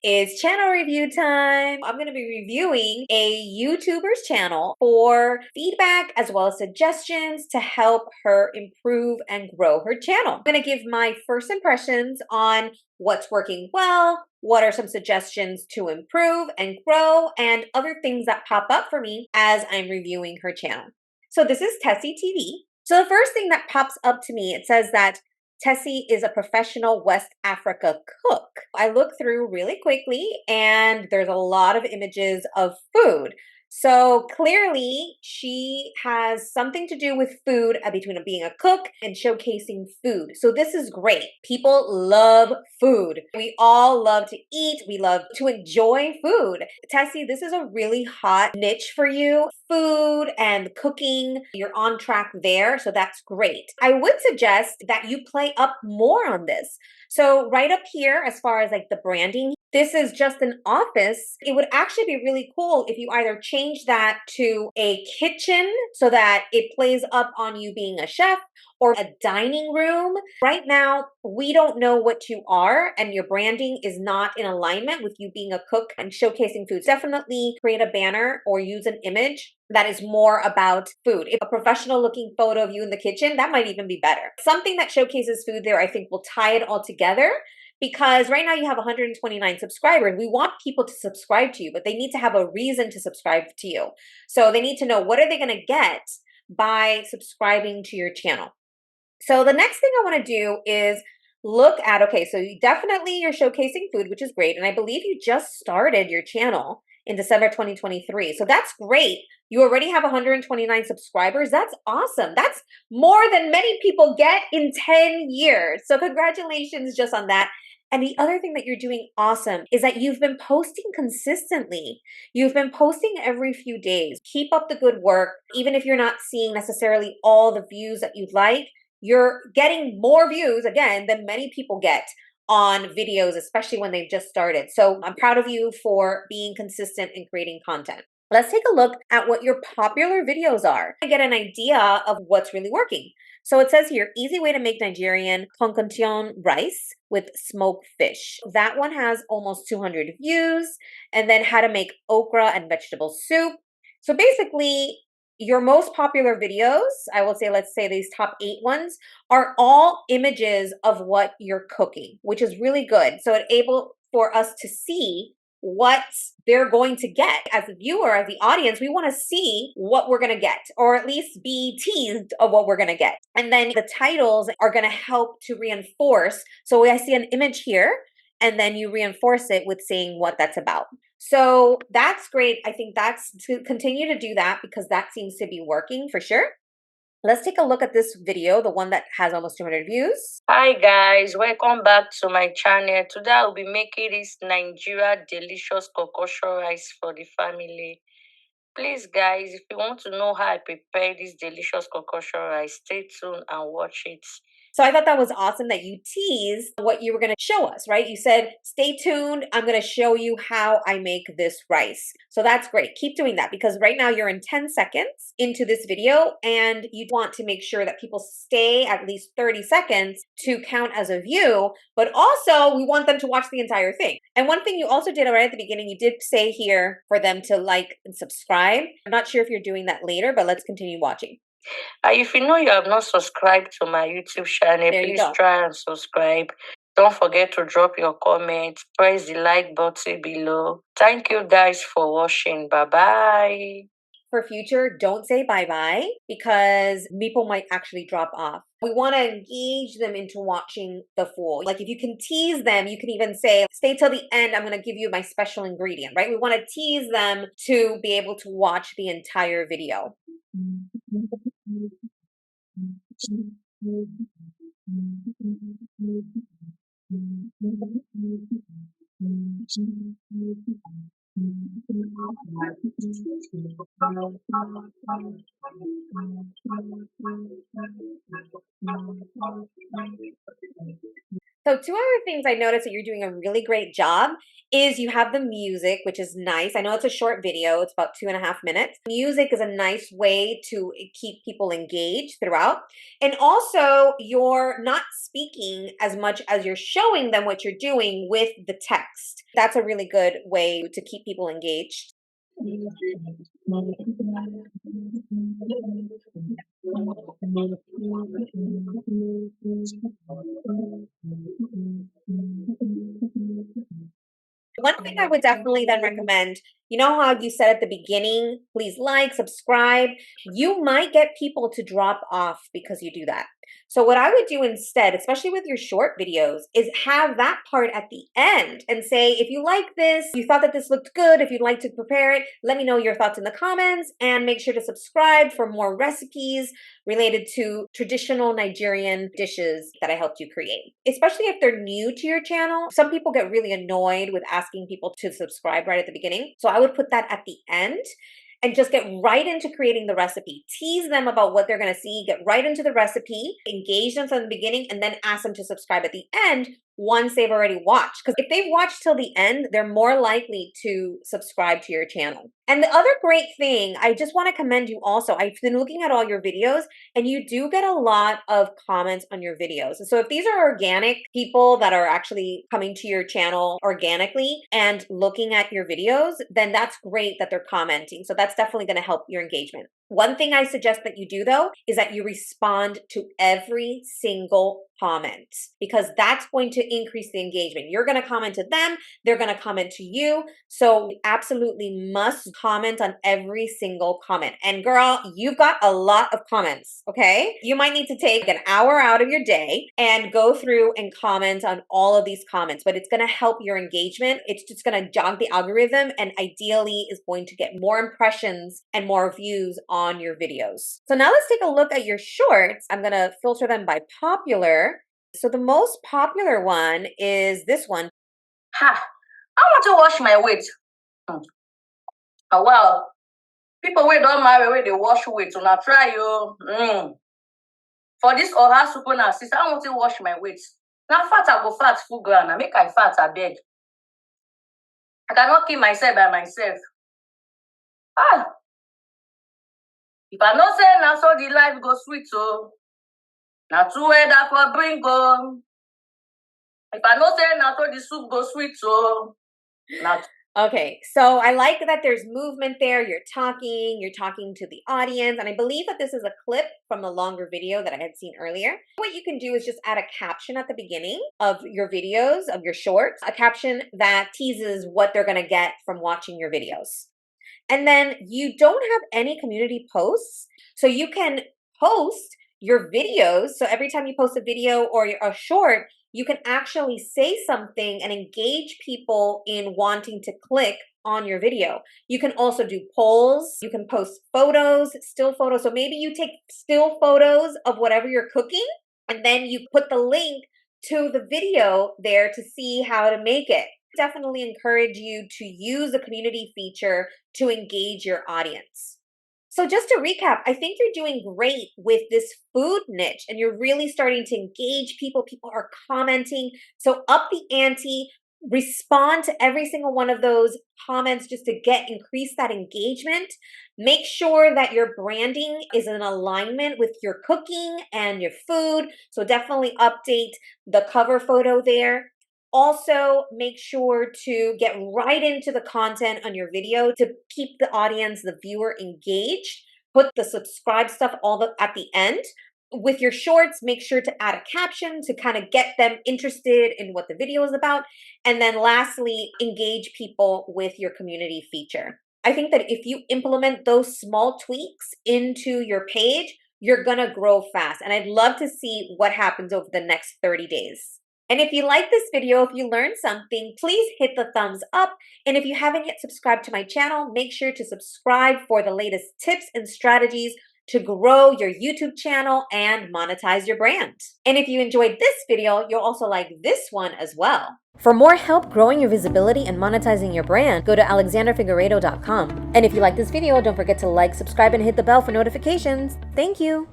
It's channel review time. I'm going to be reviewing a YouTuber's channel for feedback as well as suggestions to help her improve and grow her channel. I'm going to give my first impressions on what's working well, what are some suggestions to improve and grow, and other things that pop up for me as I'm reviewing her channel. So this is Tessie TV. So the first thing that pops up to me, it says that Tessie is a professional West Africa cook. I looked through really quickly and there's a lot of images of food. So clearly she has something to do with food between being a cook and showcasing food. So this is great. People love food. We all love to eat. We love to enjoy food. Tessie, this is a really hot niche for you. Food and cooking, you're on track there. So that's great. I would suggest that you play up more on this. So right up here, as far as like the branding, this is just an office. It would actually be really cool if you either change that to a kitchen so that it plays up on you being a chef, or a dining room. Right now, we don't know what you are, and your branding is not in alignment with you being a cook and showcasing food. Definitely create a banner or use an image that is more about food. If a professional looking photo of you in the kitchen, that might even be better. Something that showcases food there, I think, will tie it all together. Because right now you have 129 subscribers. We want people to subscribe to you, but they need to have a reason to subscribe to you. So they need to know, what are they going to get by subscribing to your channel? So the next thing I want to do is look at, okay, so you're showcasing food, which is great. And I believe you just started your channel in December 2023. So that's great. You already have 129 subscribers. That's awesome. That's more than many people get in 10 years. So congratulations just on that. And the other thing that you're doing awesome is that you've been posting consistently. You've been posting every few days. Keep up the good work. Even if you're not seeing necessarily all the views that you'd like, you're getting more views, again, than many people get on videos, especially when they've just started. So I'm proud of you for being consistent in creating content. Let's take a look at what your popular videos are to get an idea of what's really working. So it says here, easy way to make Nigerian concoction rice with smoked fish. That one has almost 200 views. And then how to make okra and vegetable soup. So basically, your most popular videos, I will say, let's say these top 8 ones, are all images of what you're cooking, which is really good. So it's able for us to see what they're going to get. As a viewer, as the audience, we want to see what we're going to get, or at least be teased of what we're going to get. And then the titles are going to help to reinforce. So I see an image here, and then you reinforce it with saying what that's about. So that's great. I think that's to continue to do that because that seems to be working for sure. Let's take a look at this video, the one that has almost 200 views. Hi guys, welcome back to my channel. Today I'll be making this Nigeria delicious concoction rice for the family. Please guys, if you want to know how I prepare this delicious concoction rice, stay tuned and watch it. So I thought that was awesome that you teased what you were going to show us, right? You said, stay tuned. I'm going to show you how I make this rice. So that's great. Keep doing that because right now you're in 10 seconds into this video and you want to make sure that people stay at least 30 seconds to count as a view, but also we want them to watch the entire thing. And one thing you also did right at the beginning, you did say here for them to like and subscribe. I'm not sure if you're doing that later, but let's continue watching. If you know you have not subscribed to my YouTube channel, please try and subscribe. Don't forget to drop your comments. Press the like button below. Thank you guys for watching. Bye-bye. For future, don't say bye-bye because people might actually drop off. We want to engage them into watching the full. Like if you can tease them, you can even say, stay till the end, I'm going to give you my special ingredient, right? We want to tease them to be able to watch the entire video. So 2 other things I noticed that you're doing a really great job is you have the music, which is nice. I know it's a short video, it's about 2.5 minutes. Music is a nice way to keep people engaged throughout. And also, you're not speaking as much as you're showing them what you're doing with the text. That's a really good way to keep people engaged. One thing I would definitely then recommend, you know how you said at the beginning, please like, subscribe. You might get people to drop off because you do that. So what I would do instead, especially with your short videos, is have that part at the end and say, if you like this, you thought that this looked good, if you'd like to prepare it, let me know your thoughts in the comments, and make sure to subscribe for more recipes related to traditional Nigerian dishes that I helped you create. Especially if they're new to your channel, some people get really annoyed with asking people to subscribe right at the beginning. So I would put that at the end and just get right into creating the recipe. Tease them about what they're gonna see, get right into the recipe, engage them from the beginning, and then ask them to subscribe at the end once they've already watched. Because if they've watched till the end, they're more likely to subscribe to your channel. And the other great thing, I just wanna commend you also, I've been looking at all your videos and you do get a lot of comments on your videos. So if these are organic people that are actually coming to your channel organically and looking at your videos, then that's great that they're commenting. So that's definitely gonna help your engagement. One thing I suggest that you do though, is that you respond to every single comment, because that's going to increase the engagement. You're going to comment to them, they're going to comment to you. So you absolutely must comment on every single comment. And girl, you've got a lot of comments, okay? You might need to take an hour out of your day and go through and comment on all of these comments, but it's going to help your engagement. It's just going to jog the algorithm and ideally is going to get more impressions and more views on your videos. So now let's take a look at your shorts. I'm going to filter them by popular. So the most popular one is this one. Ha! I want to wash my weight. Oh, well, people wey don marry wey dey wash weight, una try o. For this oha soup na sister, I want to wash my weight. Na fat I go fat full ground, na make I fat abeg. I cannot kill myself by myself. If I know say na so the life go sweet o, na two weather for bring o. If I know say na so the soup go sweet o, na. Okay, so I like that there's movement there. You're talking to the audience. And I believe that this is a clip from the longer video that I had seen earlier. What you can do is just add a caption at the beginning of your videos, of your shorts, a caption that teases what they're going to get from watching your videos. And then you don't have any community posts, so you can post your videos. So every time you post a video or a short, you can actually say something and engage people in wanting to click on your video. You can also do polls. You can post photos, still photos. So maybe you take still photos of whatever you're cooking, and then you put the link to the video there to see how to make it. Definitely encourage you to use the community feature to engage your audience. So just to recap, I think you're doing great with this food niche and you're really starting to engage people. People are commenting. So up the ante, respond to every single one of those comments just to increase that engagement. Make sure that your branding is in alignment with your cooking and your food. So definitely update the cover photo there. Also, make sure to get right into the content on your video to keep the audience, the viewer engaged. Put the subscribe stuff at the end. With your shorts, make sure to add a caption to kind of get them interested in what the video is about. And then lastly, engage people with your community feature. I think that if you implement those small tweaks into your page, you're gonna grow fast. And I'd love to see what happens over the next 30 days. And if you like this video, if you learned something, please hit the thumbs up. And if you haven't yet subscribed to my channel, make sure to subscribe for the latest tips and strategies to grow your YouTube channel and monetize your brand. And if you enjoyed this video, you'll also like this one as well. For more help growing your visibility and monetizing your brand, go to alexanderfigueredo.com. And if you like this video, don't forget to like, subscribe, and hit the bell for notifications. Thank you.